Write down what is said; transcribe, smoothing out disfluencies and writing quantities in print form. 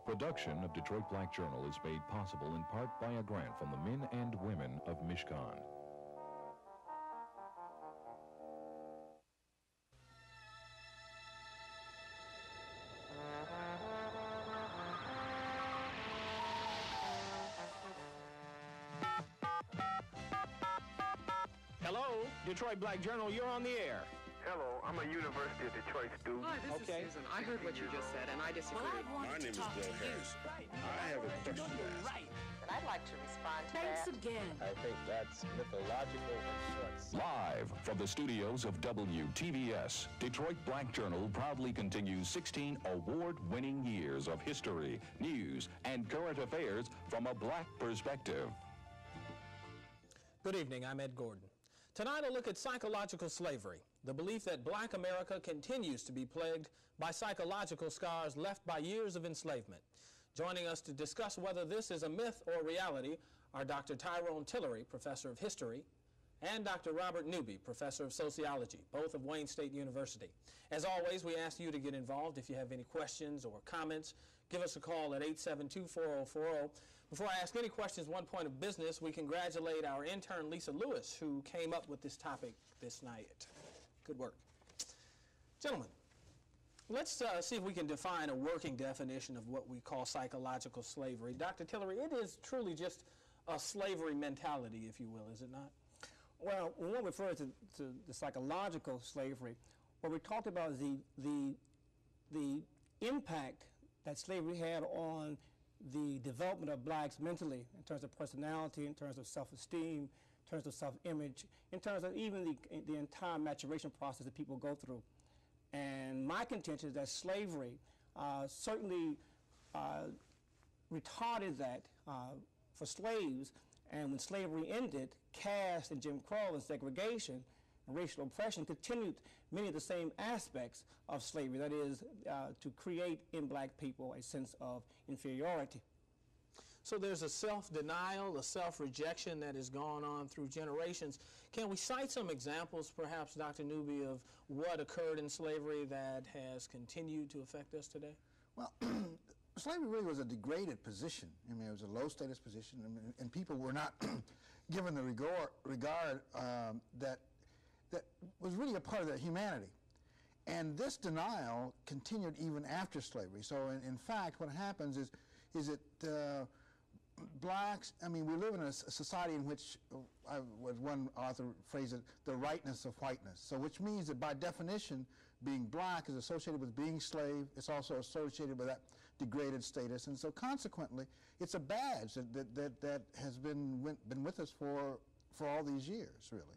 Production of Detroit Black Journal is made possible in part by a grant from the men and women of Mishkan. Hello, Detroit Black Journal, you're on the air. Hello, I'm a University of Detroit student. Hi, this is Susan. I heard what you just said, and I disagree. Well, My name is Bill Harris. I have a question to ask. And I'd like to respond to that. Thanks again. I think that's mythological and short. Live from the studios of WTVS, Detroit Black Journal proudly continues 16 award-winning years of history, news, and current affairs from a black perspective. Good evening, I'm Ed Gordon. Tonight I'll look at psychological slavery, the belief that black America continues to be plagued by psychological scars left by years of enslavement. Joining us to discuss whether this is a myth or reality are Dr. Tyrone Tillery, professor of history, and Dr. Robert Newby, professor of sociology, both of Wayne State University. As always, we ask you to get involved. If you have any questions or comments, give us a call at 872-4040. Before I ask any questions, one point of business, we congratulate our intern, Lisa Lewis, who came up with this topic this night. Good work. Gentlemen, let's see if we can define a working definition of what we call psychological slavery. Dr. Tillery, it is truly just a slavery mentality, if you will, is it not? Well, when we refer to the psychological slavery, what we talked about is the impact that slavery had on the development of blacks mentally, in terms of personality, in terms of self-esteem, in terms of self-image, in terms of even the entire maturation process that people go through. And my contention is that slavery certainly retarded that for slaves. And when slavery ended, caste and Jim Crow and segregation and racial oppression continued many of the same aspects of slavery, that is, to create in black people a sense of inferiority. So there's a self-denial, a self-rejection that has gone on through generations. Can we cite some examples, perhaps, Dr. Newby, of what occurred in slavery that has continued to affect us today? Well, slavery really was a degraded position. I mean, it was a low-status position, and people were not given the regard that was really a part of their humanity. And this denial continued even after slavery. So, in fact, what happens is that blacks, I mean, we live in a society in which, as one author phrased it, the rightness of whiteness. So which means that by definition, being black is associated with being slave. It's also associated with that degraded status. And so consequently, it's a badge that has been with us for all these years, really.